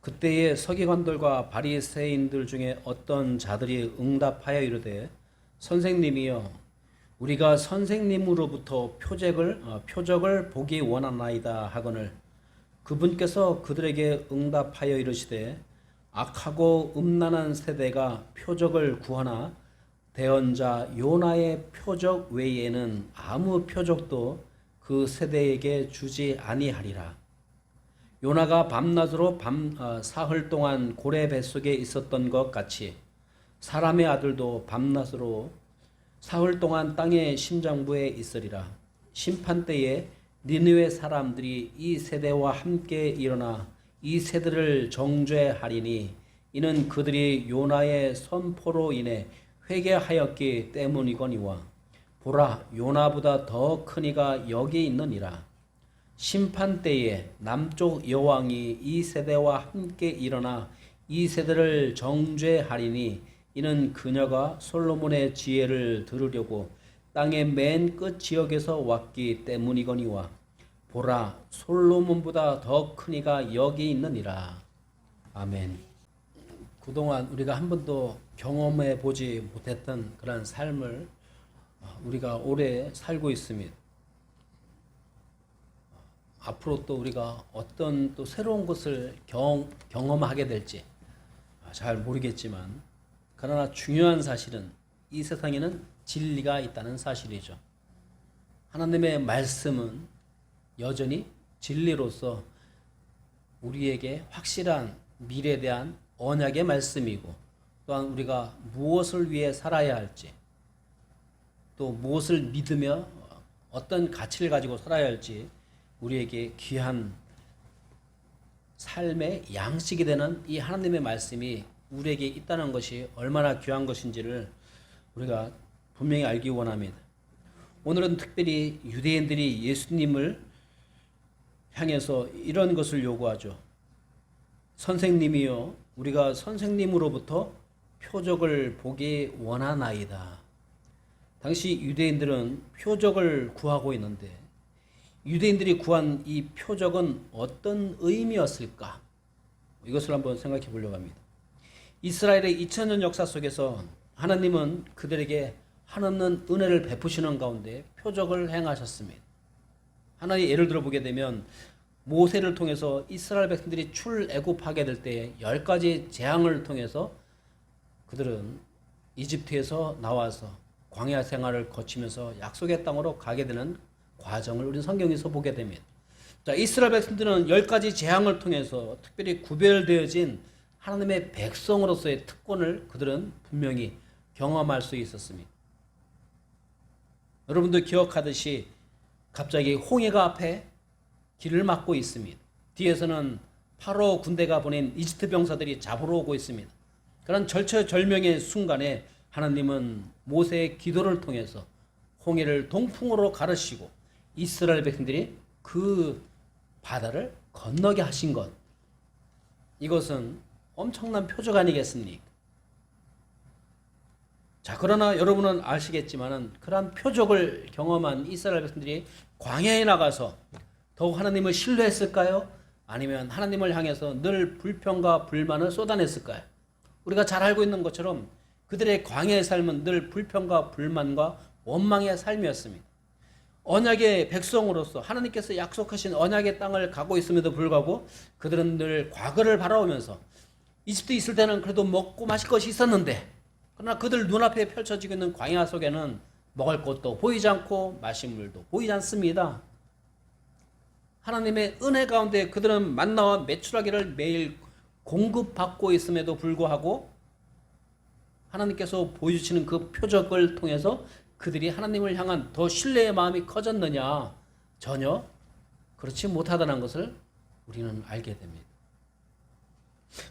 그때의 서기관들과 바리새인들 중에 어떤 자들이 응답하여 이르되 선생님이여 우리가 선생님으로부터 표적을 보기 원하나이다 하거늘 그분께서 그들에게 응답하여 이르시되 악하고 음란한 세대가 표적을 구하나 대언자 요나의 표적 외에는 아무 표적도 그 세대에게 주지 아니하리라. 요나가 밤낮으로 사흘 동안 고래 뱃속에 있었던 것 같이 사람의 아들도 밤낮으로 사흘 동안 땅의 심장부에 있으리라. 심판 때에 니느웨 사람들이 이 세대와 함께 일어나 이 세대를 정죄하리니 이는 그들이 요나의 선포로 인해 회개하였기 때문이거니와 보라 요나보다 더 큰 이가 여기 있느니라. 심판 때에 남쪽 여왕이 이 세대와 함께 일어나 이 세대를 정죄하리니 이는 그녀가 솔로몬의 지혜를 들으려고 땅의 맨 끝 지역에서 왔기 때문이거니와 보라 솔로몬보다 더 큰 이가 여기 있느니라. 아멘. 그동안 우리가 한 번도 경험해 보지 못했던 그런 삶을 우리가 오래 살고 있습니다. 앞으로 또 우리가 어떤 또 새로운 것을 경험하게 될지 잘 모르겠지만 그러나 중요한 사실은 이 세상에는 진리가 있다는 사실이죠. 하나님의 말씀은 여전히 진리로서 우리에게 확실한 미래에 대한 언약의 말씀이고 또한 우리가 무엇을 위해 살아야 할지 또 무엇을 믿으며 어떤 가치를 가지고 살아야 할지 우리에게 귀한 삶의 양식이 되는 이 하나님의 말씀이 우리에게 있다는 것이 얼마나 귀한 것인지를 우리가 분명히 알기 원합니다. 오늘은 특별히 유대인들이 예수님을 향해서 이런 것을 요구하죠. 선생님이요 우리가 선생님으로부터 표적을 보기 원하나이다. 당시 유대인들은 표적을 구하고 있는데 유대인들이 구한 이 표적은 어떤 의미였을까? 이것을 한번 생각해 보려고 합니다. 이스라엘의 2000년 역사 속에서 하나님은 그들에게 한없는 은혜를 베푸시는 가운데 표적을 행하셨습니다. 하나의 예를 들어보게 되면 모세를 통해서 이스라엘 백성들이 출애굽하게 될 때 10가지 재앙을 통해서 그들은 이집트에서 나와서 광야 생활을 거치면서 약속의 땅으로 가게 되는 과정을 우리는 성경에서 보게 됩니다. 자, 이스라엘 백성들은 10가지 재앙을 통해서 특별히 구별되어진 하나님의 백성으로서의 특권을 그들은 분명히 경험할 수 있었습니다. 여러분도 기억하듯이 갑자기 홍해가 앞에 길을 막고 있습니다. 뒤에서는 파로 군대가 보낸 이집트 병사들이 잡으러 오고 있습니다. 그런 절체절명의 순간에 하나님은 모세의 기도를 통해서 홍해를 동풍으로 가르시고 이스라엘 백성들이 그 바다를 건너게 하신 것, 이것은 엄청난 표적 아니겠습니까? 자, 그러나 여러분은 아시겠지만은 그러한 표적을 경험한 이스라엘 백성들이 광야에 나가서 더욱 하나님을 신뢰했을까요? 아니면 하나님을 향해서 늘 불평과 불만을 쏟아냈을까요? 우리가 잘 알고 있는 것처럼 그들의 광야의 삶은 늘 불평과 불만과 원망의 삶이었습니다. 언약의 백성으로서 하나님께서 약속하신 언약의 땅을 가고 있음에도 불구하고 그들은 늘 과거를 바라보면서 이집트에 있을 때는 그래도 먹고 마실 것이 있었는데 그러나 그들 눈앞에 펼쳐지고 있는 광야 속에는 먹을 것도 보이지 않고 마실 물도 보이지 않습니다. 하나님의 은혜 가운데 그들은 만나와 메추라기를 매일 공급받고 있음에도 불구하고 하나님께서 보여주시는 그 표적을 통해서 그들이 하나님을 향한 더 신뢰의 마음이 커졌느냐? 전혀 그렇지 못하다는 것을 우리는 알게 됩니다.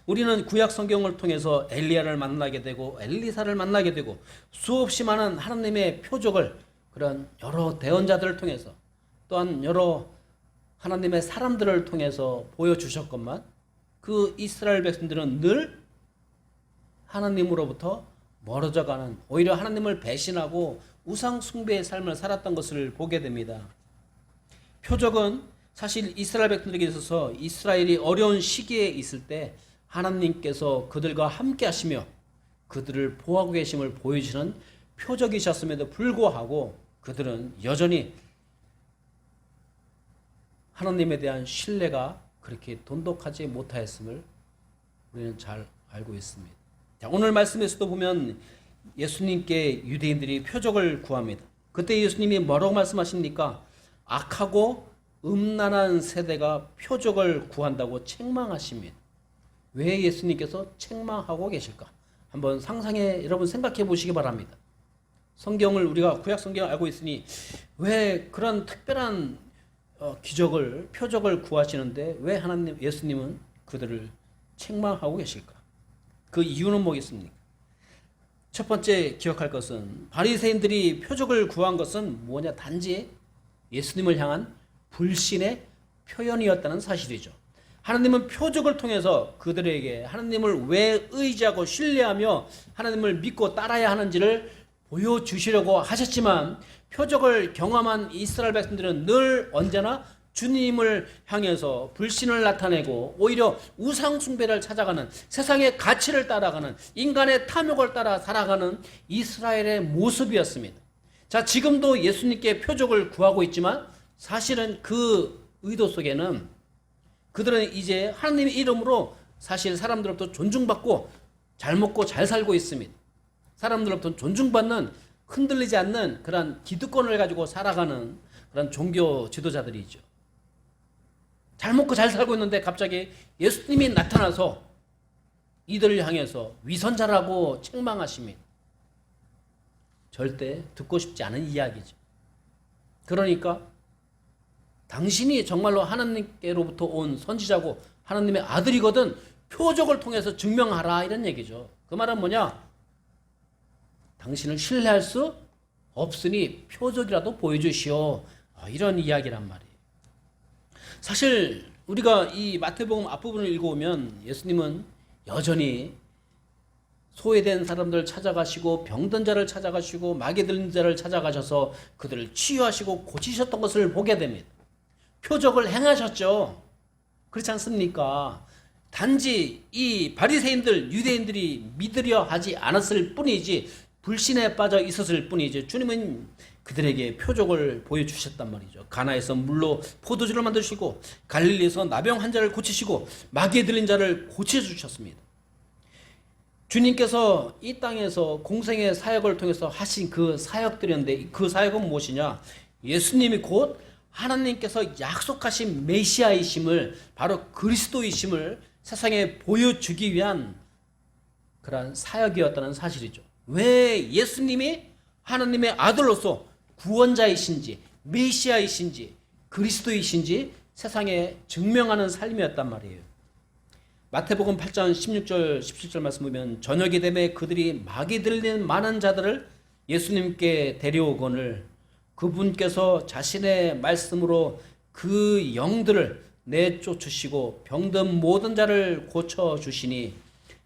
우리는 구약 성경을 통해서 엘리야를 만나게 되고 엘리사를 만나게 되고 수없이 많은 하나님의 표적을 그런 여러 대언자들을 통해서 또한 여러 하나님의 사람들을 통해서 보여주셨건만 그 이스라엘 백성들은 늘 하나님으로부터 멀어져가는 오히려 하나님을 배신하고 우상 숭배의 삶을 살았던 것을 보게 됩니다. 표적은 사실 이스라엘 백성들에게 있어서 이스라엘이 어려운 시기에 있을 때 하나님께서 그들과 함께 하시며 그들을 보호하고 계심을 보여주시는 표적이셨음에도 불구하고 그들은 여전히 하나님에 대한 신뢰가 그렇게 돈독하지 못하였음을 우리는 잘 알고 있습니다. 자, 오늘 말씀에서도 보면 예수님께 유대인들이 표적을 구합니다. 그때 예수님이 뭐라고 말씀하십니까? 악하고 음란한 세대가 표적을 구한다고 책망하십니다. 왜 예수님께서 책망하고 계실까? 한번 상상해 여러분 생각해 보시기 바랍니다. 성경을 우리가 구약 성경을 알고 있으니 왜 그런 특별한 기적을 표적을 구하시는데 왜 하나님 예수님은 그들을 책망하고 계실까? 그 이유는 뭐겠습니까? 첫 번째 기억할 것은 바리새인들이 표적을 구한 것은 뭐냐? 단지 예수님을 향한 불신의 표현이었다는 사실이죠. 하나님은 표적을 통해서 그들에게 하나님을 왜 의지하고 신뢰하며 하나님을 믿고 따라야 하는지를 보여주시려고 하셨지만 표적을 경험한 이스라엘 백성들은 늘 언제나 주님을 향해서 불신을 나타내고 오히려 우상 숭배를 찾아가는 세상의 가치를 따라가는 인간의 탐욕을 따라 살아가는 이스라엘의 모습이었습니다. 자, 지금도 예수님께 표적을 구하고 있지만 사실은 그 의도 속에는 그들은 이제 하나님의 이름으로 사실 사람들로부터 존중받고 잘 먹고 잘 살고 있습니다. 사람들로부터 존중받는 흔들리지 않는 그런 기득권을 가지고 살아가는 그런 종교 지도자들이죠. 잘 먹고 잘 살고 있는데 갑자기 예수님이 나타나서 이들을 향해서 위선자라고 책망하십니다. 절대 듣고 싶지 않은 이야기죠. 그러니까 당신이 정말로 하나님께로부터 온 선지자고 하나님의 아들이거든 표적을 통해서 증명하라 이런 얘기죠. 그 말은 뭐냐? 당신을 신뢰할 수 없으니 표적이라도 보여주시오. 이런 이야기란 말이에요. 사실 우리가 이 마태복음 앞부분을 읽어보면 예수님은 여전히 소외된 사람들을 찾아가시고 병든 자를 찾아가시고 마귀 들린 자를 찾아가셔서 그들을 치유하시고 고치셨던 것을 보게 됩니다. 표적을 행하셨죠. 그렇지 않습니까? 단지 이 바리새인들 유대인들이 믿으려 하지 않았을 뿐이지 불신에 빠져 있었을 뿐이지 주님은 그들에게 표적을 보여주셨단 말이죠. 가나에서 물로 포도주를 만드시고 갈릴리에서 나병 환자를 고치시고 마귀에 들린 자를 고쳐주셨습니다. 주님께서 이 땅에서 공생의 사역을 통해서 하신 그 사역들이었는데 그 사역은 무엇이냐? 예수님이 곧 하나님께서 약속하신 메시아이심을 바로 그리스도이심을 세상에 보여주기 위한 그러한 사역이었다는 사실이죠. 왜 예수님이 하나님의 아들로서 구원자이신지 메시아이신지 그리스도이신지 세상에 증명하는 삶이었단 말이에요. 마태복음 8장 16절 17절 말씀 보면 저녁이 되매 그들이 마귀 들린 많은 자들을 예수님께 데려오거늘 그분께서 자신의 말씀으로 그 영들을 내쫓으시고 병든 모든 자를 고쳐주시니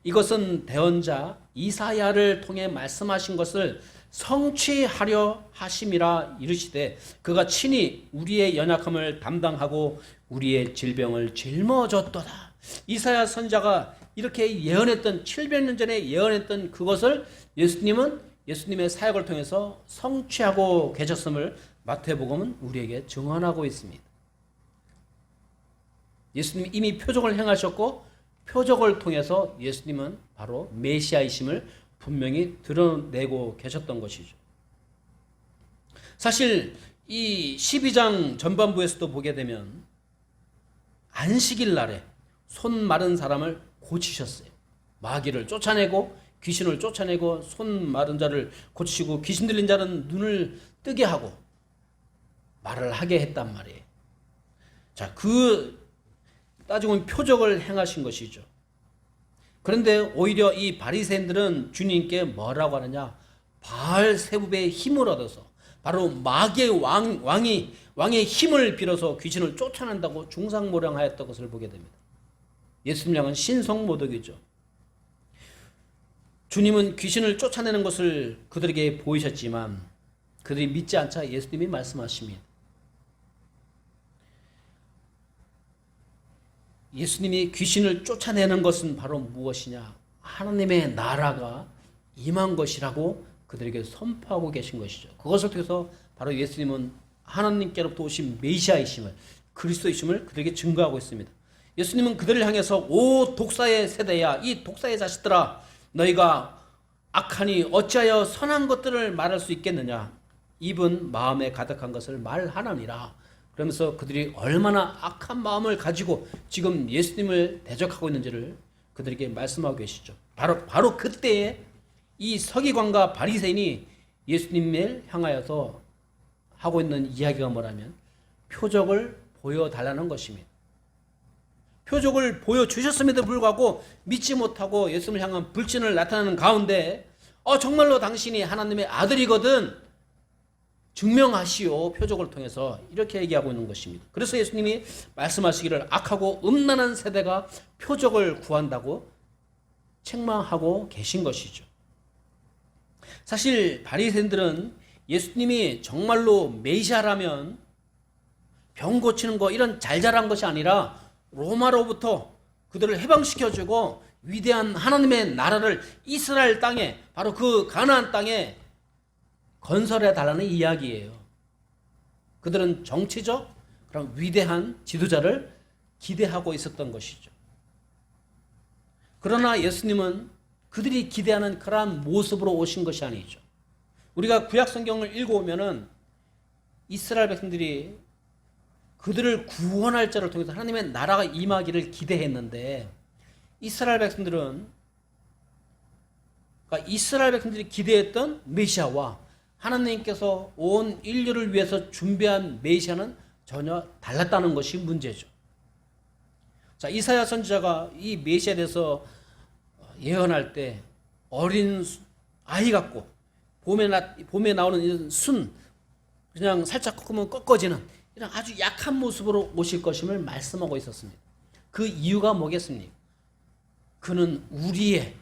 이것은 대언자 이사야를 통해 말씀하신 것을 성취하려 하심이라 이르시되 그가 친히 우리의 연약함을 담당하고 우리의 질병을 짊어졌도다. 이사야 선지자가 이렇게 예언했던 700년 전에 예언했던 그것을 예수님은 예수님의 사역을 통해서 성취하고 계셨음을 마태복음은 우리에게 증언하고 있습니다. 예수님이 이미 표적을 행하셨고 표적을 통해서 예수님은 바로 메시아이심을 분명히 드러내고 계셨던 것이죠. 사실 이 12장 전반부에서도 보게 되면 안식일 날에 손 마른 사람을 고치셨어요. 마귀를 쫓아내고 귀신을 쫓아내고 손 마른 자를 고치시고 귀신 들린 자는 눈을 뜨게 하고 말을 하게 했단 말이에요. 자, 따지고 보면 표적을 행하신 것이죠. 그런데 오히려 이 바리새인들은 주님께 뭐라고 하느냐? 바알세붑의 힘을 얻어서 바로 마귀의 왕의 힘을 빌어서 귀신을 쫓아낸다고 중상모략하였던 것을 보게 됩니다. 예수님 양은 신성모독이죠. 주님은 귀신을 쫓아내는 것을 그들에게 보이셨지만 그들이 믿지 않자 예수님이 말씀하십니다. 예수님이 귀신을 쫓아내는 것은 바로 무엇이냐? 하나님의 나라가 임한 것이라고 그들에게 선포하고 계신 것이죠. 그것을 통해서 바로 예수님은 하나님께로부터 오신 메시아이심을, 그리스도이심을 그들에게 증거하고 있습니다. 예수님은 그들을 향해서 오 독사의 세대야, 이 독사의 자식들아, 너희가 악하니 어찌하여 선한 것들을 말할 수 있겠느냐? 입은 마음에 가득한 것을 말하느니라. 그러면서 그들이 얼마나 악한 마음을 가지고 지금 예수님을 대적하고 있는지를 그들에게 말씀하고 계시죠. 바로 그때에 이 서기관과 바리새인이 예수님을 향하여서 하고 있는 이야기가 뭐라면 표적을 보여달라는 것입니다. 표적을 보여주셨음에도 불구하고 믿지 못하고 예수님을 향한 불신을 나타내는 가운데 정말로 당신이 하나님의 아들이거든 증명하시오, 표적을 통해서, 이렇게 얘기하고 있는 것입니다. 그래서 예수님이 말씀하시기를 악하고 음란한 세대가 표적을 구한다고 책망하고 계신 것이죠. 사실 바리새인들은 예수님이 정말로 메시아라면 병 고치는 거 이런 잘잘한 것이 아니라 로마로부터 그들을 해방시켜주고 위대한 하나님의 나라를 이스라엘 땅에, 바로 그 가나안 땅에 건설해 달라는 이야기예요. 그들은 정치적 그런 위대한 지도자를 기대하고 있었던 것이죠. 그러나 예수님은 그들이 기대하는 그러한 모습으로 오신 것이 아니죠. 우리가 구약 성경을 읽어오면은 이스라엘 백성들이 그들을 구원할 자를 통해서 하나님의 나라가 임하기를 기대했는데, 이스라엘 백성들이 기대했던 메시아와 하나님께서 온 인류를 위해서 준비한 메시아는 전혀 달랐다는 것이 문제죠. 자, 이사야 선지자가 이 메시아에 대해서 예언할 때 어린 아이 같고 봄에 나오는 이런 순, 그냥 살짝 꺾으면 꺾어지는 이런 아주 약한 모습으로 오실 것임을 말씀하고 있었습니다. 그 이유가 뭐겠습니까? 그는 우리의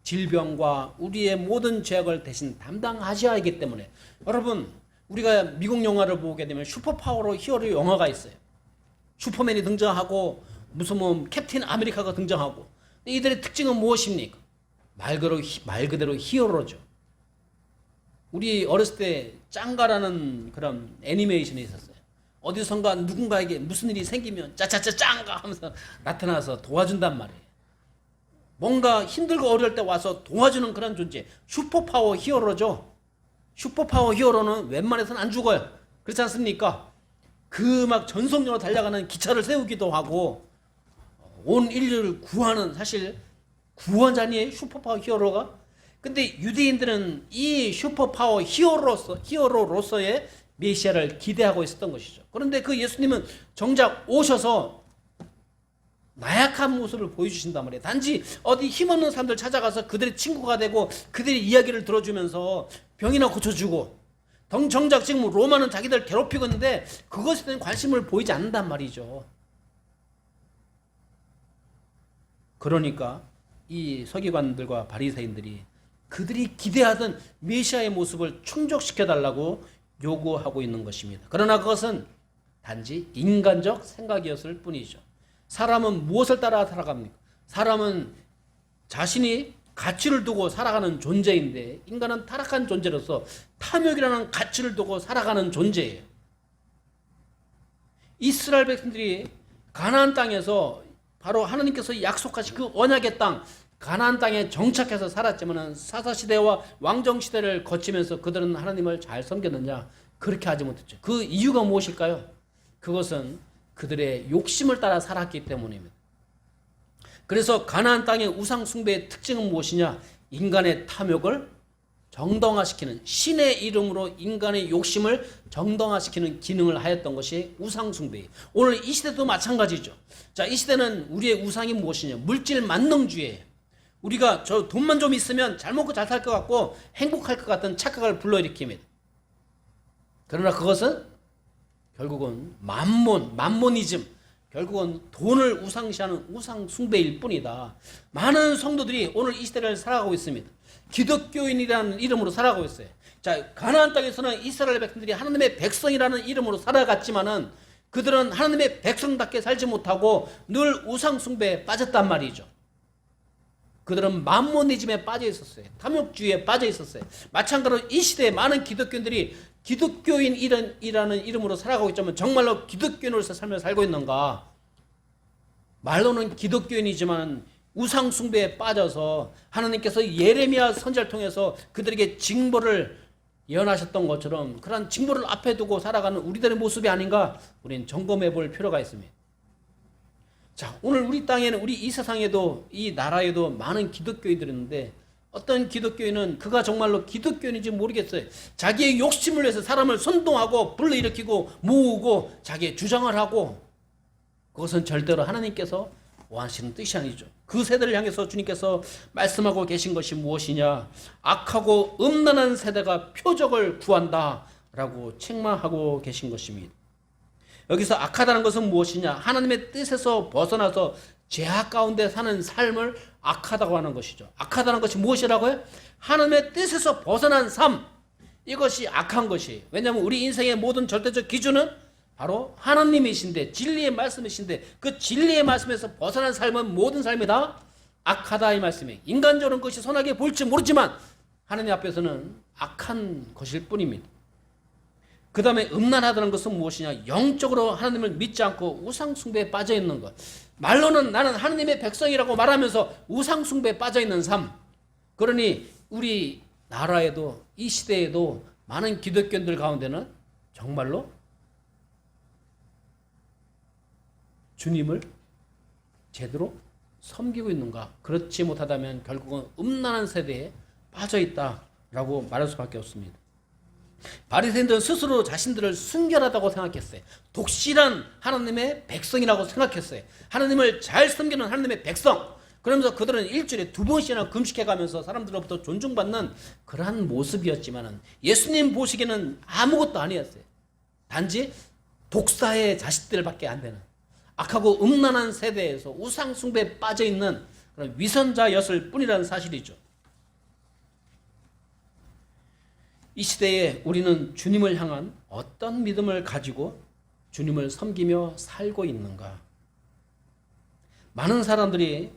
질병과 우리의 모든 죄악을 대신 담당하셔야 하기 때문에, 여러분 우리가 미국 영화를 보게 되면 슈퍼파워로 히어로 영화가 있어요. 슈퍼맨이 등장하고 무슨 캡틴 아메리카가 등장하고, 이들의 특징은 무엇입니까? 말 그대로 히어로죠. 우리 어렸을 때 짱가라는 그런 애니메이션이 있었어요. 어디선가 누군가에게 무슨 일이 생기면 짜짜짜 짱가 하면서 나타나서 도와준단 말이에요. 뭔가 힘들고 어려울 때 와서 도와주는 그런 존재, 슈퍼파워 히어로죠. 슈퍼파워 히어로는 웬만해서는 안 죽어요. 그렇지 않습니까? 그 막 전속력으로 달려가는 기차를 세우기도 하고 온 인류를 구하는, 사실 구원자니에요, 슈퍼파워 히어로가. 근데 유대인들은 이 슈퍼파워 히어로로서의 메시아를 기대하고 있었던 것이죠. 그런데 그 예수님은 정작 오셔서 나약한 모습을 보여주신단 말이에요. 단지 어디 힘없는 사람들 찾아가서 그들의 친구가 되고 그들의 이야기를 들어주면서 병이나 고쳐주고, 정작 지금 로마는 자기들 괴롭히고 있는데 그것에 대한 관심을 보이지 않는단 말이죠. 그러니까 이 서기관들과 바리새인들이 그들이 기대하던 메시아의 모습을 충족시켜달라고 요구하고 있는 것입니다. 그러나 그것은 단지 인간적 생각이었을 뿐이죠. 사람은 무엇을 따라 살아갑니까? 사람은 자신이 가치를 두고 살아가는 존재인데, 인간은 타락한 존재로서 탐욕이라는 가치를 두고 살아가는 존재예요. 이스라엘 백성들이 가나안 땅에서 바로 하나님께서 약속하신 그 언약의 땅, 가나안 땅에 정착해서 살았지만 사사시대와 왕정시대를 거치면서 그들은 하나님을 잘 섬겼느냐? 그렇게 하지 못했죠. 그 이유가 무엇일까요? 그것은 그들의 욕심을 따라 살았기 때문입니다. 그래서 가나안 땅의 우상 숭배의 특징은 무엇이냐? 인간의 탐욕을 정당화시키는, 신의 이름으로 인간의 욕심을 정당화시키는 기능을 하였던 것이 우상 숭배예요. 오늘 이 시대도 마찬가지죠. 자, 이 시대는 우리의 우상이 무엇이냐? 물질 만능주의예요. 우리가 저 돈만 좀 있으면 잘 먹고 잘 살 것 같고 행복할 것 같은 착각을 불러일으킵니다. 그러나 그것은 결국은 만모니즘, 결국은 돈을 우상시하는 우상 숭배일 뿐이다. 많은 성도들이 오늘 이 시대를 살아가고 있습니다. 기독교인이라는 이름으로 살아가고 있어요. 자, 가나안 땅에서는 이스라엘 백성들이 하나님의 백성이라는 이름으로 살아갔지만은 그들은 하나님의 백성답게 살지 못하고 늘 우상숭배에 빠졌단 말이죠. 그들은 맘모니즘에 빠져 있었어요. 탐욕주의에 빠져 있었어요. 마찬가지로 이 시대에 많은 기독교인들이 기독교인이라는 이름으로 살아가고 있지만 정말로 기독교인으로서 삶을 살고 있는가? 말로는 기독교인이지만 우상숭배에 빠져서 하나님께서 예레미야 선지자를 통해서 그들에게 징벌을 예언하셨던 것처럼 그런 징벌을 앞에 두고 살아가는 우리들의 모습이 아닌가? 우리는 점검해 볼 필요가 있습니다. 자, 오늘 우리 땅에는, 우리 이 세상에도, 이 나라에도 많은 기독교인들이 있는데 어떤 기독교인은 그가 정말로 기독교인인지 모르겠어요. 자기의 욕심을 위해서 사람을 선동하고 불러일으키고 모으고 자기의 주장을 하고, 그것은 절대로 하나님께서 원하시는 뜻이 아니죠. 그 세대를 향해서 주님께서 말씀하고 계신 것이 무엇이냐? 악하고 음란한 세대가 표적을 구한다 라고 책망하고 계신 것입니다. 여기서 악하다는 것은 무엇이냐? 하나님의 뜻에서 벗어나서 죄악 가운데 사는 삶을 악하다고 하는 것이죠. 악하다는 것이 무엇이라고요? 하나님의 뜻에서 벗어난 삶, 이것이 악한 것이에요. 왜냐하면 우리 인생의 모든 절대적 기준은 바로 하나님이신데, 진리의 말씀이신데, 그 진리의 말씀에서 벗어난 삶은 모든 삶이 다 악하다 이 말씀이에요. 인간적으로는 그것이 선하게 보일지 모르지만 하나님 앞에서는 악한 것일 뿐입니다. 그 다음에 음란하다는 것은 무엇이냐? 영적으로 하나님을 믿지 않고 우상숭배에 빠져있는 것. 말로는 나는 하나님의 백성이라고 말하면서 우상숭배에 빠져있는 삶. 그러니 우리 나라에도, 이 시대에도 많은 기독교인들 가운데는 정말로 주님을 제대로 섬기고 있는가? 그렇지 못하다면 결국은 음란한 세대에 빠져있다라고 말할 수밖에 없습니다. 바리새인들은 스스로 자신들을 순결하다고 생각했어요. 독실한 하나님의 백성이라고 생각했어요. 하나님을 잘 섬기는 하나님의 백성. 그러면서 그들은 일주일에 2번씩이나 금식해가면서 사람들로부터 존중받는 그러한 모습이었지만 예수님 보시기에는 아무것도 아니었어요. 단지 독사의 자식들밖에 안 되는 악하고 음란한 세대에서 우상숭배에 빠져있는 그런 위선자였을 뿐이라는 사실이죠. 이 시대에 우리는 주님을 향한 어떤 믿음을 가지고 주님을 섬기며 살고 있는가? 많은 사람들이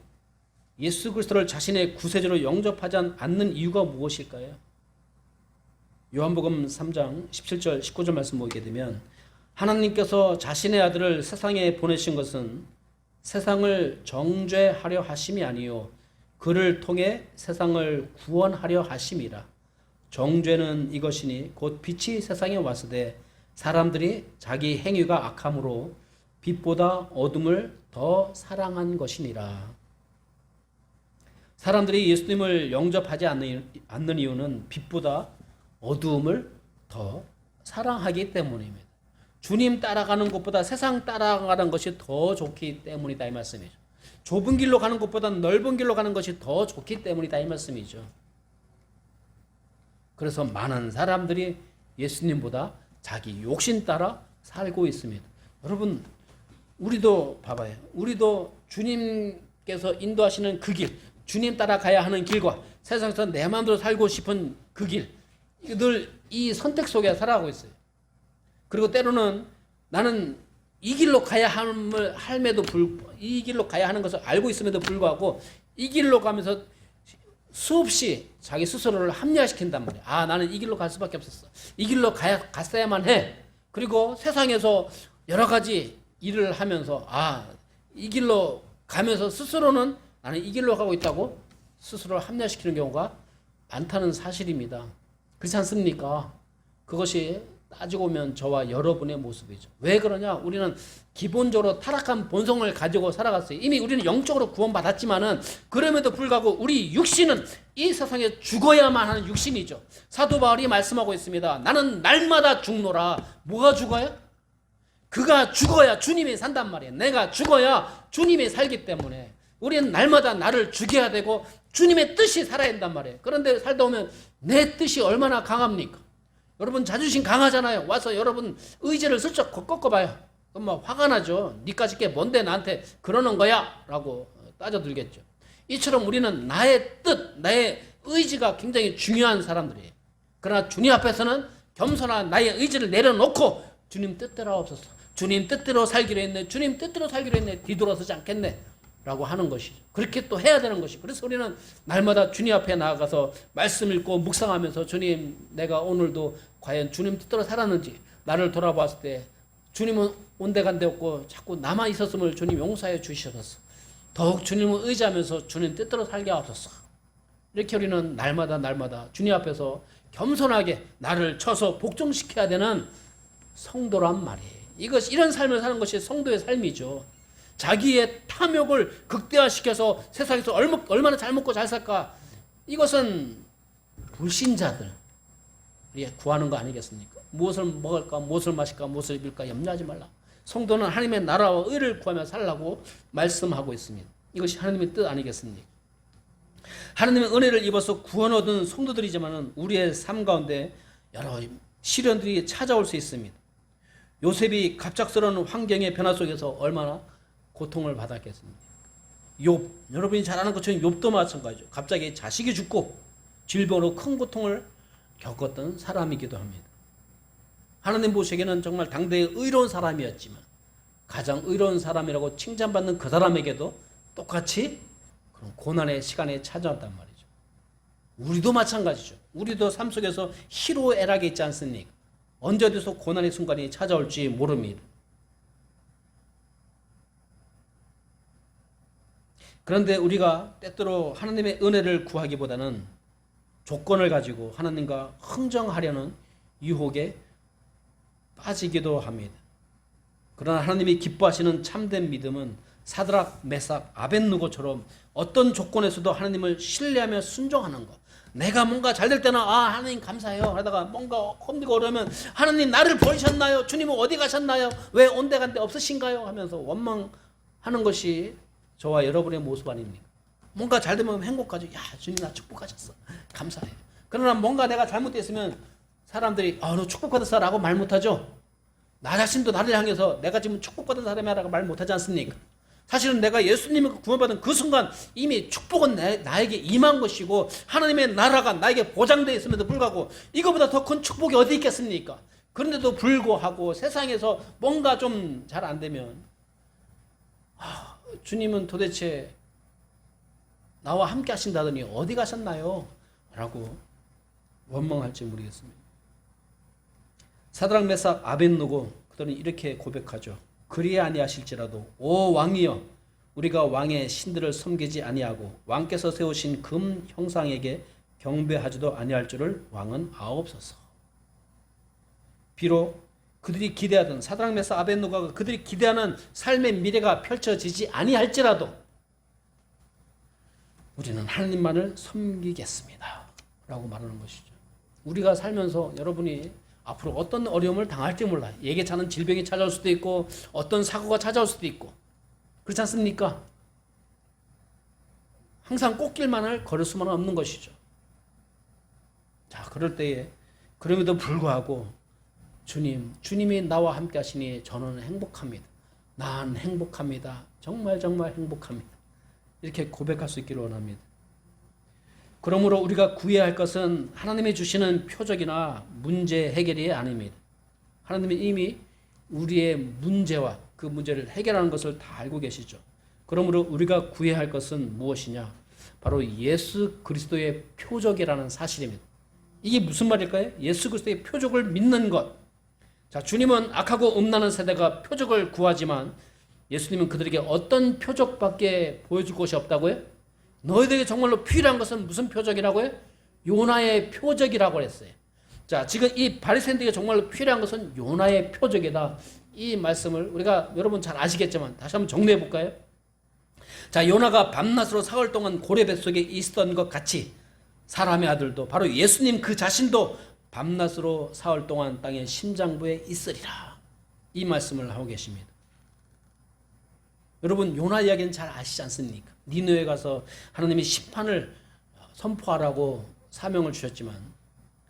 예수 그리스도를 자신의 구세주로 영접하지 않는 이유가 무엇일까요? 요한복음 3장 17절 19절 말씀 보게 되면 하나님께서 자신의 아들을 세상에 보내신 것은 세상을 정죄하려 하심이 아니요 그를 통해 세상을 구원하려 하심이라. 정죄는 이것이니 곧 빛이 세상에 왔으되 사람들이 자기 행위가 악함으로 빛보다 어둠을 더 사랑한 것이니라. 사람들이 예수님을 영접하지 않는 이유는 빛보다 어두움을 더 사랑하기 때문입니다. 주님 따라가는 것보다 세상 따라가는 것이 더 좋기 때문이다 이 말씀이죠. 좁은 길로 가는 것보다 넓은 길로 가는 것이 더 좋기 때문이다 이 말씀이죠. 그래서 많은 사람들이 예수님보다 자기 욕심 따라 살고 있습니다. 여러분, 우리도 봐봐요. 우리도 주님께서 인도하시는 그 길, 주님 따라가야 하는 길과 세상에서 내 마음대로 살고 싶은 그 길, 늘 이 선택 속에 살아가고 있어요. 그리고 때로는 나는 이 길로 가야 함에도 불구하고, 이 길로 가야 하는 것을 알고 있음에도 불구하고 이 길로 가면서 수없이 자기 스스로를 합리화시킨단 말이야. 아, 나는 이 길로 갈 수밖에 없었어. 이 길로 갔어야만 해. 그리고 세상에서 여러 가지 일을 하면서 아, 이 길로 가면서 스스로는 나는 이 길로 가고 있다고 스스로를 합리화시키는 경우가 많다는 사실입니다. 그렇지 않습니까? 그것이 따지고 보면 저와 여러분의 모습이죠. 왜 그러냐? 우리는 기본적으로 타락한 본성을 가지고 살아갔어요. 이미 우리는 영적으로 구원받았지만은 그럼에도 불구하고 우리 육신은 이 세상에 죽어야만 하는 육신이죠. 사도 바울이 말씀하고 있습니다. 나는 날마다 죽노라. 뭐가 죽어요? 그가 죽어야 주님이 산단 말이에요. 내가 죽어야 주님이 살기 때문에 우리는 날마다 나를 죽여야 되고 주님의 뜻이 살아야 된단 말이에요. 그런데 살다 보면 내 뜻이 얼마나 강합니까? 여러분 자존심 강하잖아요. 와서 여러분 의지를 슬쩍 꺾어봐요. 그럼 뭐 화가 나죠. 니까짓 게 뭔데 나한테 그러는 거야? 라고 따져들겠죠. 이처럼 우리는 나의 뜻, 나의 의지가 굉장히 중요한 사람들이에요. 그러나 주님 앞에서는 겸손한 나의 의지를 내려놓고 주님 뜻대로 하옵소서. 주님 뜻대로 살기로 했네. 주님 뜻대로 살기로 했네. 뒤돌아서지 않겠네. 라고 하는 것이죠. 그렇게 또 해야 되는 것이. 그래서 우리는 날마다 주님 앞에 나아가서 말씀 읽고 묵상하면서 주님, 내가 오늘도 과연 주님 뜻대로 살았는지 나를 돌아봤을 때 주님은 온데간데 없고 자꾸 남아 있었음을 주님 용서해 주시옵소서. 더욱 주님을 의지하면서 주님 뜻대로 살게 하옵소서. 이렇게 우리는 날마다 주님 앞에서 겸손하게 나를 쳐서 복종시켜야 되는 성도란 말이에요. 이런 삶을 사는 것이 성도의 삶이죠. 자기의 탐욕을 극대화시켜서 세상에서 얼마나 잘 먹고 잘 살까? 이것은 불신자들이 구하는 거 아니겠습니까? 무엇을 먹을까, 무엇을 마실까, 무엇을 입을까 염려하지 말라. 성도는 하나님의 나라와 의를 구하며 살라고 말씀하고 있습니다. 이것이 하나님의 뜻 아니겠습니까? 하나님의 은혜를 입어서 구원 얻은 성도들이지만 우리의 삶 가운데 여러 시련들이 찾아올 수 있습니다. 요셉이 갑작스러운 환경의 변화 속에서 얼마나 고통을 받았겠습니까? 욥, 여러분이 잘 아는 것처럼 욥도 마찬가지죠. 갑자기 자식이 죽고 질병으로 큰 고통을 겪었던 사람이기도 합니다. 하나님 보시기에는 정말 당대의 의로운 사람이었지만 가장 의로운 사람이라고 칭찬받는 그 사람에게도 똑같이 그런 고난의 시간이 찾아왔단 말이죠. 우리도 마찬가지죠. 우리도 삶 속에서 희로애락이 있지 않습니까? 언제 어디서 고난의 순간이 찾아올지 모릅니다. 그런데 우리가 때때로 하나님의 은혜를 구하기보다는 조건을 가지고 하나님과 흥정하려는 유혹에 빠지기도 합니다. 그러나 하나님이 기뻐하시는 참된 믿음은 사드락, 메삭, 아벳느고처럼 어떤 조건에서도 하나님을 신뢰하며 순종하는 것. 내가 뭔가 잘 될 때는 하나님 감사해요 하다가 뭔가 험리고 어려우면 하나님 나를 버리셨나요? 주님은 어디 가셨나요? 왜 온데간데 없으신가요? 하면서 원망하는 것이 저와 여러분의 모습 아닙니까? 뭔가 잘 되면 행복하죠. 야, 주님 나 축복하셨어. 감사해요. 그러나 뭔가 내가 잘못됐으면 사람들이 너 축복받았어 라고 말 못하죠. 나 자신도 나를 향해서 내가 지금 축복받은 사람이야 라고 말 못하지 않습니까? 사실은 내가 예수님을 구원받은 그 순간 이미 축복은 나에게 임한 것이고 하나님의 나라가 나에게 보장되어 있음에도 불구하고 이거보다 더 큰 축복이 어디 있겠습니까? 그런데도 불구하고 세상에서 뭔가 좀 잘 안 되면 주님은 도대체 나와 함께 하신다더니 어디 가셨나요? 라고 원망할지 모르겠습니다. 사드락, 메삭, 아벳느고 그들은 이렇게 고백하죠. 그리 아니하실지라도 오 왕이여 우리가 왕의 신들을 섬기지 아니하고 왕께서 세우신 금 형상에게 경배하지도 아니할 줄을 왕은 아옵소서. 비록 그들이 기대하던 사드락, 메삭, 아벳느고가 그들이 기대하는 삶의 미래가 펼쳐지지 아니할지라도 우리는 하나님만을 섬기겠습니다 라고 말하는 것이죠. 우리가 살면서 여러분이 앞으로 어떤 어려움을 당할지 몰라요. 예기치 않은 질병이 찾아올 수도 있고 어떤 사고가 찾아올 수도 있고 그렇지 않습니까? 항상 꽃길만을 걸을 수만은 없는 것이죠. 자, 그럴 때에 그럼에도 불구하고 주님이 나와 함께 하시니 저는 행복합니다. 난 행복합니다. 정말 행복합니다. 이렇게 고백할 수 있기를 원합니다. 그러므로 우리가 구해야 할 것은 하나님이 주시는 표적이나 문제 해결이 아닙니다. 하나님이 이미 우리의 문제와 그 문제를 해결하는 것을 다 알고 계시죠. 그러므로 우리가 구해야 할 것은 무엇이냐? 바로 예수 그리스도의 표적이라는 사실입니다. 이게 무슨 말일까요? 예수 그리스도의 표적을 믿는 것. 자, 주님은 악하고 음란한 세대가 표적을 구하지만 예수님은 그들에게 어떤 표적밖에 보여줄 것이 없다고요? 너희들에게 정말로 필요한 것은 무슨 표적이라고요? 요나의 표적이라고 했어요. 자, 지금 이 바리새인들에게 정말로 필요한 것은 요나의 표적이다. 이 말씀을 우리가 여러분 잘 아시겠지만 다시 한번 정리해 볼까요? 자, 요나가 밤낮으로 사흘 동안 고래 뱃속에 있었던 것 같이 사람의 아들도 바로 예수님 그 자신도 밤낮으로 사흘 동안 땅의 심장부에 있으리라. 이 말씀을 하고 계십니다. 여러분 요나 이야기는 잘 아시지 않습니까? 니느웨에 가서 하나님이 심판을 선포하라고 사명을 주셨지만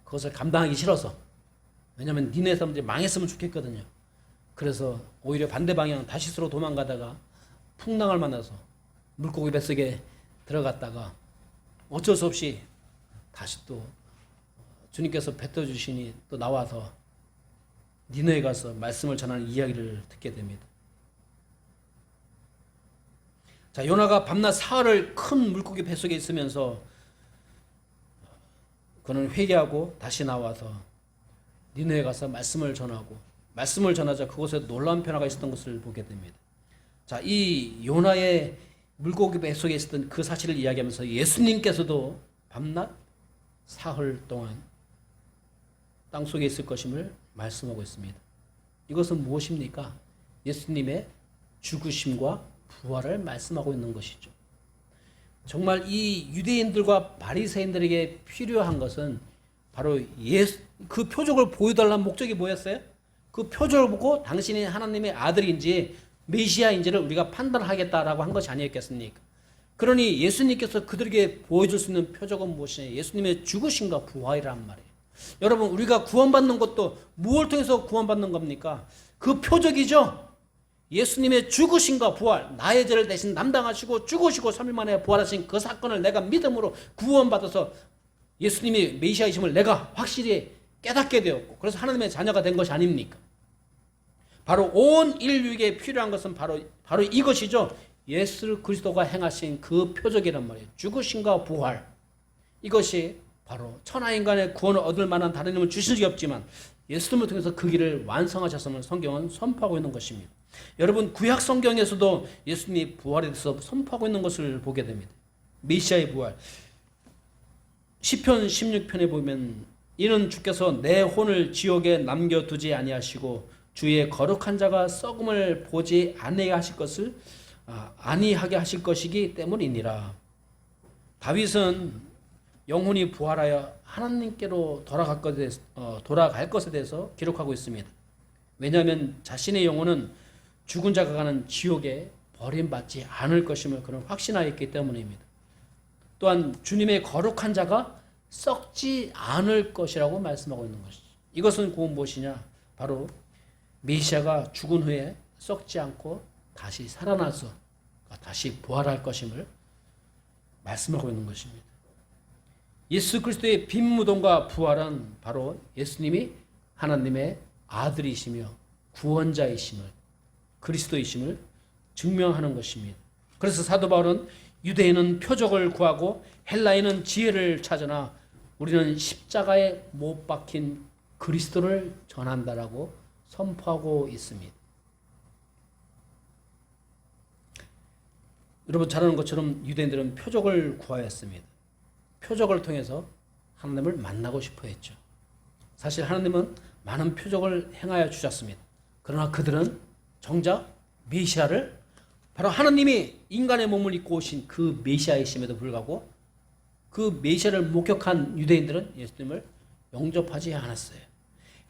그것을 감당하기 싫어서, 왜냐하면 니느웨 사람들이 망했으면 좋겠거든요. 그래서 오히려 반대 방향 다시스로 도망가다가 풍랑을 만나서 물고기 뱃속에 들어갔다가 어쩔 수 없이 다시 또 주님께서 뱉어주시니 또 나와서 니느웨에 가서 말씀을 전하는 이야기를 듣게 됩니다. 자, 요나가 밤낮 사흘을 큰 물고기 뱃속에 있으면서 그는 회개하고 다시 나와서 니느웨에 가서 말씀을 전하고, 말씀을 전하자 그곳에 놀라운 변화가 있었던 것을 보게 됩니다. 자, 이 요나의 물고기 뱃속에 있었던 그 사실을 이야기하면서 예수님께서도 밤낮 사흘 동안 땅속에 있을 것임을 말씀하고 있습니다. 이것은 무엇입니까? 예수님의 죽으심과 부활을 말씀하고 있는 것이죠. 정말 이 유대인들과 바리새인들에게 필요한 것은 바로 그 표적을 보여달라는 목적이 뭐였어요? 그 표적을 보고 당신이 하나님의 아들인지 메시아인지를 우리가 판단하겠다라고 한 것이 아니었겠습니까? 그러니 예수님께서 그들에게 보여줄 수 있는 표적은 무엇이냐? 예수님의 죽으심과 부활이란 말이에요. 여러분, 우리가 구원받는 것도 무엇을 통해서 구원받는 겁니까? 그 표적이죠. 예수님의 죽으심과 부활, 나의 죄를 대신 담당하시고 죽으시고 3일 만에 부활하신 그 사건을 내가 믿음으로 구원받아서 예수님이 메시아이심을 내가 확실히 깨닫게 되었고, 그래서 하나님의 자녀가 된 것이 아닙니까? 바로 온 인류에게 필요한 것은 바로 이것이죠. 예수 그리스도가 행하신 그 표적이란 말이에요. 죽으심과 부활. 이것이 바로 천하인간의 구원을 얻을 만한 다른 이름을 주신 적이 없지만 예수님을 통해서 그 길을 완성하셨음을 성경은 선포하고 있는 것입니다. 여러분, 구약 성경에서도 예수님이 부활에 대해서 선포하고 있는 것을 보게 됩니다. 메시아의 부활. 시편 16편에 보면 이는 주께서 내 혼을 지옥에 남겨두지 아니하시고 주의 거룩한 자가 썩음을 보지 아니하게 하실 것이기 때문이니라. 다윗은 영혼이 부활하여 하나님께로 돌아갈 것에 대해서 기록하고 있습니다. 왜냐하면 자신의 영혼은 죽은 자가 가는 지옥에 버림받지 않을 것임을 그는 확신하였기 때문입니다. 또한 주님의 거룩한 자가 썩지 않을 것이라고 말씀하고 있는 것이죠. 이것은 곧 무엇이냐? 바로 메시아가 죽은 후에 썩지 않고 다시 살아나서 다시 부활할 것임을 말씀하고 있는 것입니다. 예수 그리스도의 빈무덤과 부활은 바로 예수님이 하나님의 아들이시며 구원자이심을, 그리스도이심을 증명하는 것입니다. 그래서 사도 바울은 유대인은 표적을 구하고 헬라인은 지혜를 찾으나 우리는 십자가에 못 박힌 그리스도를 전한다라고 선포하고 있습니다. 여러분 잘 아는 것처럼 유대인들은 표적을 구하였습니다. 표적을 통해서 하나님을 만나고 싶어 했죠. 사실 하나님은 많은 표적을 행하여 주셨습니다. 그러나 그들은 정작 메시아를, 바로 하나님이 인간의 몸을 입고 오신 그 메시아이심에도 불구하고 그 메시아를 목격한 유대인들은 예수님을 영접하지 않았어요.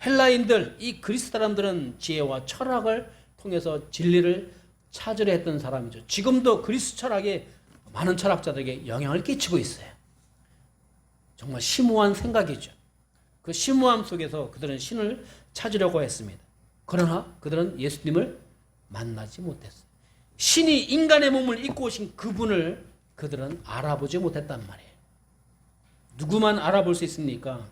헬라인들, 이 그리스 사람들은 지혜와 철학을 통해서 진리를 찾으려 했던 사람이죠. 지금도 그리스 철학이 많은 철학자들에게 영향을 끼치고 있어요. 정말 심오한 생각이죠. 그 심오함 속에서 그들은 신을 찾으려고 했습니다. 그러나 그들은 예수님을 만나지 못했어요. 신이 인간의 몸을 입고 오신 그분을 그들은 알아보지 못했단 말이에요. 누구만 알아볼 수 있습니까?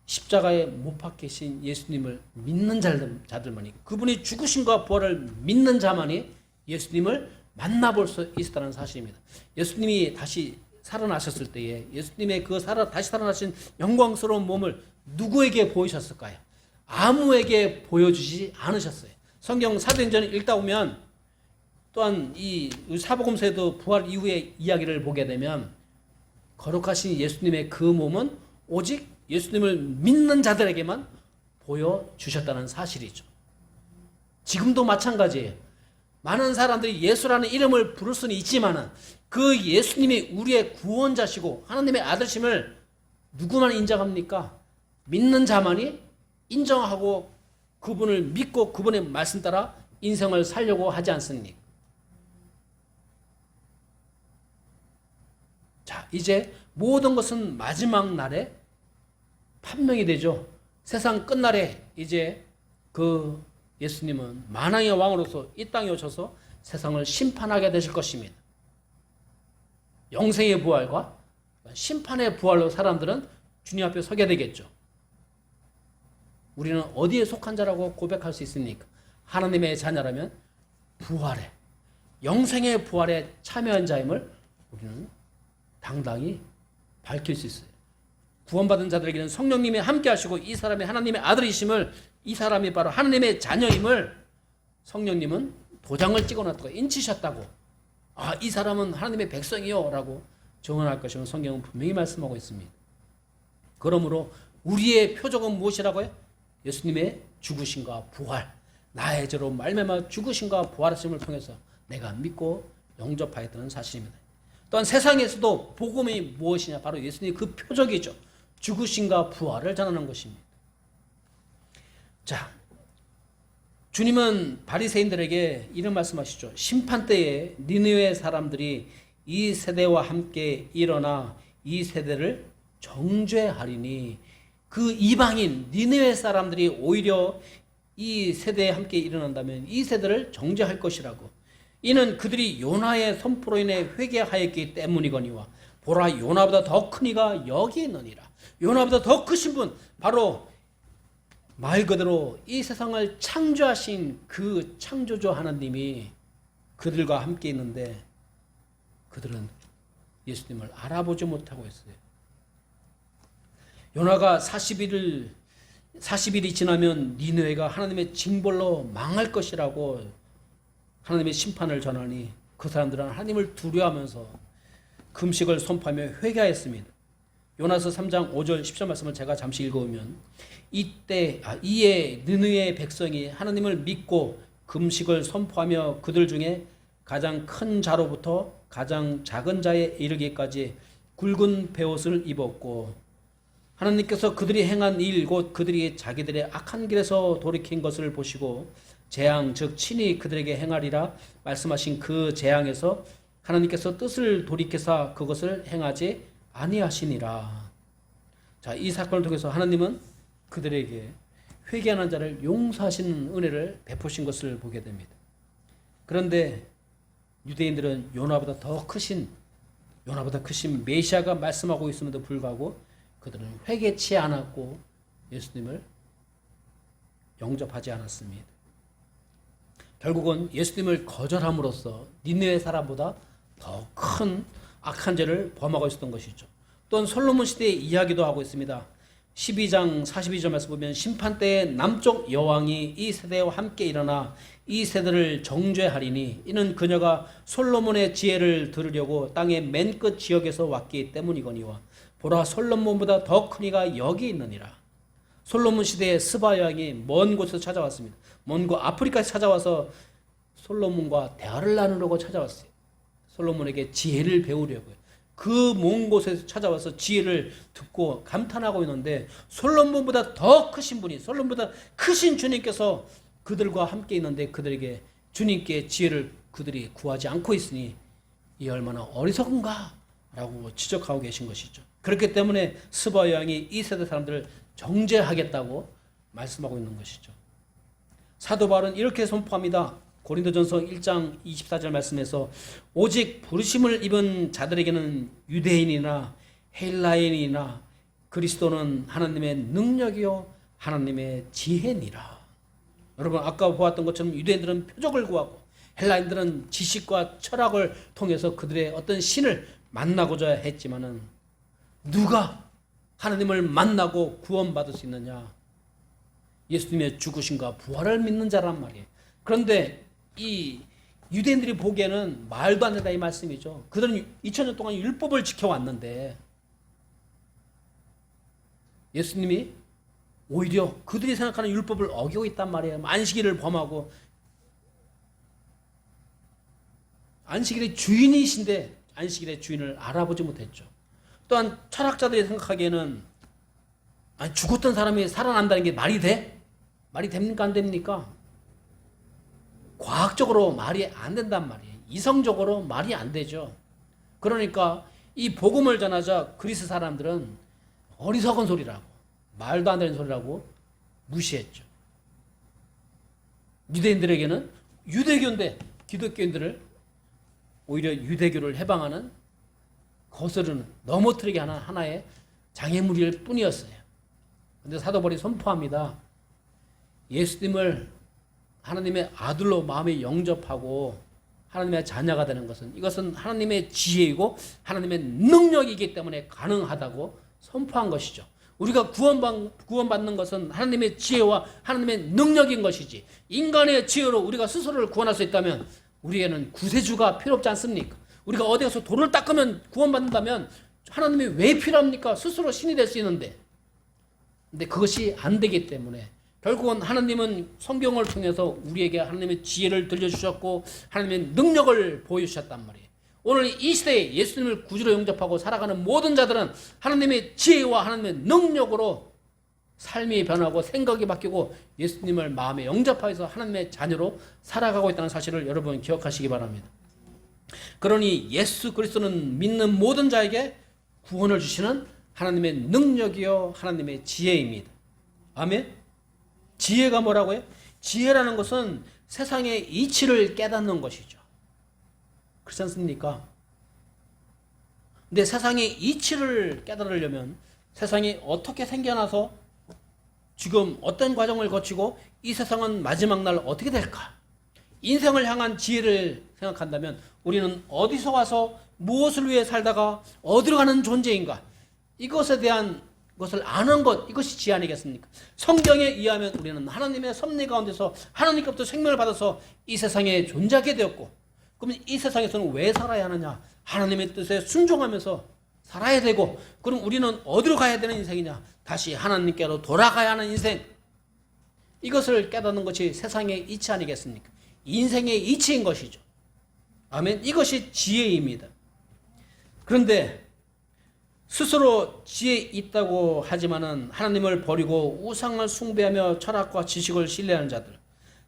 십자가에 못 박히신 예수님을 믿는 자들만이, 그분이 죽으심과 부활을 믿는 자만이 예수님을 만나볼 수 있었다는 사실입니다. 예수님이 다시 살아나셨을 때에 예수님의 그 다시 살아나신 영광스러운 몸을 누구에게 보이셨을까요? 아무에게 보여주지 않으셨어요. 성경 사도행전을 읽다 보면, 또한 이 사복음서에도 부활 이후의 이야기를 보게 되면 거룩하신 예수님의 그 몸은 오직 예수님을 믿는 자들에게만 보여주셨다는 사실이죠. 지금도 마찬가지예요. 많은 사람들이 예수라는 이름을 부를 수는 있지만 그 예수님이 우리의 구원자시고 하나님의 아들심을 누구만 인정합니까? 믿는 자만이 인정하고 그분을 믿고 그분의 말씀 따라 인생을 살려고 하지 않습니까? 자, 이제 모든 것은 마지막 날에 판명이 되죠. 세상 끝날에 이제 그 예수님은 만왕의 왕으로서 이 땅에 오셔서 세상을 심판하게 되실 것입니다. 영생의 부활과 심판의 부활로 사람들은 주님 앞에 서게 되겠죠. 우리는 어디에 속한 자라고 고백할 수 있습니까? 하나님의 자녀라면 부활에, 영생의 부활에 참여한 자임을 우리는 당당히 밝힐 수 있어요. 구원받은 자들에게는 성령님이 함께 하시고 이 사람이 하나님의 아들이심을, 이 사람이 바로 하나님의 자녀임을 성령님은 도장을 찍어놨다고, 인치셨다고, 이 사람은 하나님의 백성이요 라고 증언할 것임을 성경은 분명히 말씀하고 있습니다. 그러므로 우리의 표적은 무엇이라고요? 예수님의 죽으심과 부활, 나의 죄로 말미암아 죽으심과 부활하심을 통해서 내가 믿고 영접하였다는 사실입니다. 또한 세상에서도 복음이 무엇이냐? 바로 예수님의 그 표적이죠. 죽으심과 부활을 전하는 것입니다. 자, 주님은 바리새인들에게 이런 말씀하시죠. 심판때에 니느웨 사람들이 이 세대와 함께 일어나 이 세대를 정죄하리니, 그 이방인 니느웨 사람들이 오히려 이 세대에 함께 일어난다면 이 세대를 정죄할 것이라고. 이는 그들이 요나의 선포로 인해 회개하였기 때문이거니와 보라, 요나보다 더 큰 이가 여기 있느니라. 요나보다 더 크신 분, 바로 말 그대로 이 세상을 창조하신 그 창조주 하나님이 그들과 함께 있는데 그들은 예수님을 알아보지 못하고 있어요. 요나가 40일이 지나면 니느웨가 하나님의 징벌로 망할 것이라고 하나님의 심판을 전하니 그 사람들은 하나님을 두려워하면서 금식을 선포하며 회개하였습니다. 요나서 3장 5절 10절 말씀을 제가 잠시 읽어보면, 이에 느느웨의 백성이 하나님을 믿고 금식을 선포하며 그들 중에 가장 큰 자로부터 가장 작은 자에 이르기까지 굵은 베옷을 입었고, 하나님께서 그들이 행한 일 곧 그들이 자기들의 악한 길에서 돌이킨 것을 보시고 재앙 즉 친히 그들에게 행하리라 말씀하신 그 재앙에서 하나님께서 뜻을 돌이켜서 그것을 행하지 아니하시니라. 자, 이 사건을 통해서 하나님은 그들에게 회개하는 자를 용서하시는 은혜를 베푸신 것을 보게 됩니다. 그런데 유대인들은 요나보다 크신 메시아가 말씀하고 있음에도 불구하고 그들은 회개치 않았고 예수님을 영접하지 않았습니다. 결국은 예수님을 거절함으로써 니느웨 사람보다 더 큰 악한 죄를 범하고 있었던 것이죠. 또한 솔로몬 시대의 이야기도 하고 있습니다. 12장 42절 말씀 보면, 심판때에 남쪽 여왕이 이 세대와 함께 일어나 이 세대를 정죄하리니 이는 그녀가 솔로몬의 지혜를 들으려고 땅의 맨 끝 지역에서 왔기 때문이거니와 보라, 솔로몬보다 더 큰 이가 여기 있느니라. 솔로몬 시대의 스바 여왕이 먼 곳에서 찾아왔습니다. 먼 곳 아프리카에서 찾아와서 솔로몬과 대화를 나누려고 찾아왔어요. 솔로몬에게 지혜를 배우려고요. 그 먼 곳에서 찾아와서 지혜를 듣고 감탄하고 있는데, 솔로몬보다 더 크신 분이, 솔로몬보다 크신 주님께서 그들과 함께 있는데 그들에게 주님께 지혜를 그들이 구하지 않고 있으니 이 얼마나 어리석은가 라고 지적하고 계신 것이죠. 그렇기 때문에 스바 여왕이 이 세대 사람들을 정죄하겠다고 말씀하고 있는 것이죠. 사도 바울은 이렇게 선포합니다. 고린도전서 1장 24절 말씀에서, 오직 부르심을 입은 자들에게는 유대인이나 헬라인이나 그리스도는 하나님의 능력이요 하나님의 지혜니라. 여러분, 아까 보았던 것처럼 유대인들은 표적을 구하고 헬라인들은 지식과 철학을 통해서 그들의 어떤 신을 만나고자 했지만은 누가 하나님을 만나고 구원받을 수 있느냐? 예수님의 죽으심과 부활을 믿는 자란 말이에요. 그런데 이 유대인들이 보기에는 말도 안 된다 이 말씀이죠. 그들은 2000년 동안 율법을 지켜왔는데 예수님이 오히려 그들이 생각하는 율법을 어기고 있단 말이에요. 안식일을 범하고, 안식일의 주인이신데 안식일의 주인을 알아보지 못했죠. 또한 철학자들이 생각하기에는 죽었던 사람이 살아난다는 게 말이 돼? 말이 됩니까? 안 됩니까? 과학적으로 말이 안 된단 말이에요. 이성적으로 말이 안 되죠. 그러니까 이 복음을 전하자 그리스 사람들은 어리석은 소리라고, 말도 안 되는 소리라고 무시했죠. 유대인들에게는 유대교인데 기독교인들을 오히려 유대교를 해방하는, 거스르는, 넘어뜨리게 하는 하나의 장애물일 뿐이었어요. 그런데 사도 바울이 선포합니다. 예수님을 하나님의 아들로 마음에 영접하고 하나님의 자녀가 되는 것은 이것은 하나님의 지혜이고 하나님의 능력이기 때문에 가능하다고 선포한 것이죠. 우리가 구원받는 것은 하나님의 지혜와 하나님의 능력인 것이지, 인간의 지혜로 우리가 스스로를 구원할 수 있다면 우리에는 구세주가 필요 없지 않습니까? 우리가 어디 가서 돌을 닦으면 구원받는다면 하나님이 왜 필요합니까? 스스로 신이 될 수 있는데. 근데 그것이 안 되기 때문에 결국은 하나님은 성경을 통해서 우리에게 하나님의 지혜를 들려주셨고 하나님의 능력을 보여주셨단 말이에요. 오늘 이 시대에 예수님을 구주로 영접하고 살아가는 모든 자들은 하나님의 지혜와 하나님의 능력으로 삶이 변하고 생각이 바뀌고 예수님을 마음에 영접하여서 하나님의 자녀로 살아가고 있다는 사실을 여러분 기억하시기 바랍니다. 그러니 예수 그리스도는 믿는 모든 자에게 구원을 주시는 하나님의 능력이요 하나님의 지혜입니다. 아멘. 지혜가 뭐라고요? 지혜라는 것은 세상의 이치를 깨닫는 것이죠. 그렇지 않습니까? 근데 세상의 이치를 깨달으려면 세상이 어떻게 생겨나서 지금 어떤 과정을 거치고 이 세상은 마지막 날 어떻게 될까? 인생을 향한 지혜를 생각한다면 우리는 어디서 와서 무엇을 위해 살다가 어디로 가는 존재인가? 이것에 대한 것을 아는 것, 이것이 지혜 아니겠습니까? 성경에 의하면 우리는 하나님의 섭리 가운데서 하나님께부터 생명을 받아서 이 세상에 존재하게 되었고, 그러면 이 세상에서는 왜 살아야 하느냐? 하나님의 뜻에 순종하면서 살아야 되고, 그럼 우리는 어디로 가야 되는 인생이냐? 다시 하나님께로 돌아가야 하는 인생. 이것을 깨닫는 것이 세상의 이치 아니겠습니까? 인생의 이치인 것이죠. 아멘. 이것이 지혜입니다. 그런데 스스로 지혜 있다고 하지만은 하나님을 버리고 우상을 숭배하며 철학과 지식을 신뢰하는 자들,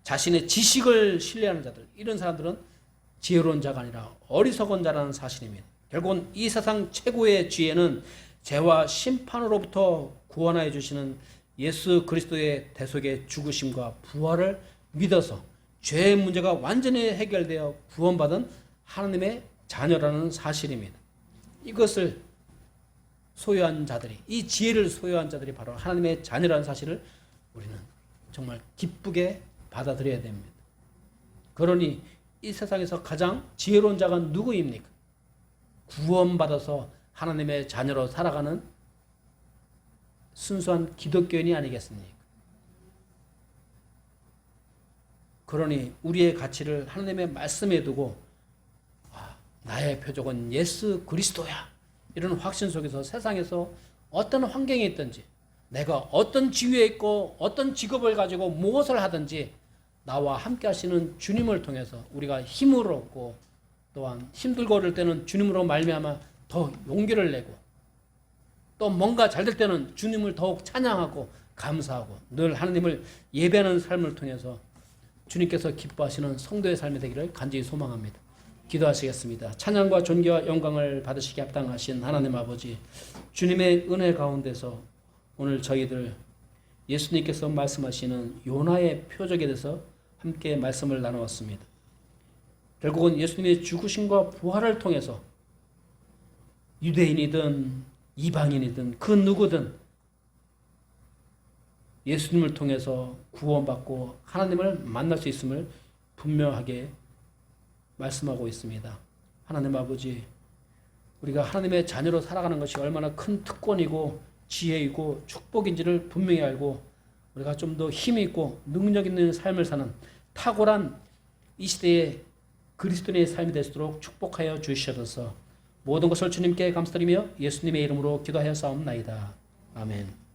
자신의 지식을 신뢰하는 자들, 이런 사람들은 지혜로운 자가 아니라 어리석은 자라는 사실입니다. 결국은 이 세상 최고의 지혜는 죄와 심판으로부터 구원하여 주시는 예수 그리스도의 대속의 죽으심과 부활을 믿어서 죄의 문제가 완전히 해결되어 구원받은 하나님의 자녀라는 사실입니다. 이것을 소유한 자들이, 이 지혜를 소유한 자들이 바로 하나님의 자녀라는 사실을 우리는 정말 기쁘게 받아들여야 됩니다. 그러니 이 세상에서 가장 지혜로운 자가 누구입니까? 구원받아서 하나님의 자녀로 살아가는 순수한 기독교인이 아니겠습니까? 그러니 우리의 가치를 하나님의 말씀에 두고 나의 표적은 예수 그리스도야, 이런 확신 속에서 세상에서 어떤 환경에 있든지, 내가 어떤 지위에 있고 어떤 직업을 가지고 무엇을 하든지 나와 함께 하시는 주님을 통해서 우리가 힘을 얻고, 또한 힘들고 어릴 때는 주님으로 말미암아 더 용기를 내고, 또 뭔가 잘 될 때는 주님을 더욱 찬양하고 감사하고 늘 하나님을 예배하는 삶을 통해서 주님께서 기뻐하시는 성도의 삶이 되기를 간절히 소망합니다. 기도하시겠습니다. 찬양과 존귀와 영광을 받으시기 합당하신 하나님 아버지, 주님의 은혜 가운데서 오늘 저희들 예수님께서 말씀하시는 요나의 표적에 대해서 함께 말씀을 나누었습니다. 결국은 예수님의 죽으심과 부활을 통해서 유대인이든 이방인이든 그 누구든 예수님을 통해서 구원받고 하나님을 만날 수 있음을 분명하게 말씀하고 있습니다. 하나님 아버지, 우리가 하나님의 자녀로 살아가는 것이 얼마나 큰 특권이고 지혜이고 축복인지를 분명히 알고 우리가 좀 더 힘이 있고 능력 있는 삶을 사는 탁월한 이 시대의 그리스도인의 삶이 될수록 축복하여 주시옵소서. 모든 것을 주님께 감사드리며 예수님의 이름으로 기도하여 싸움나이다. 아멘.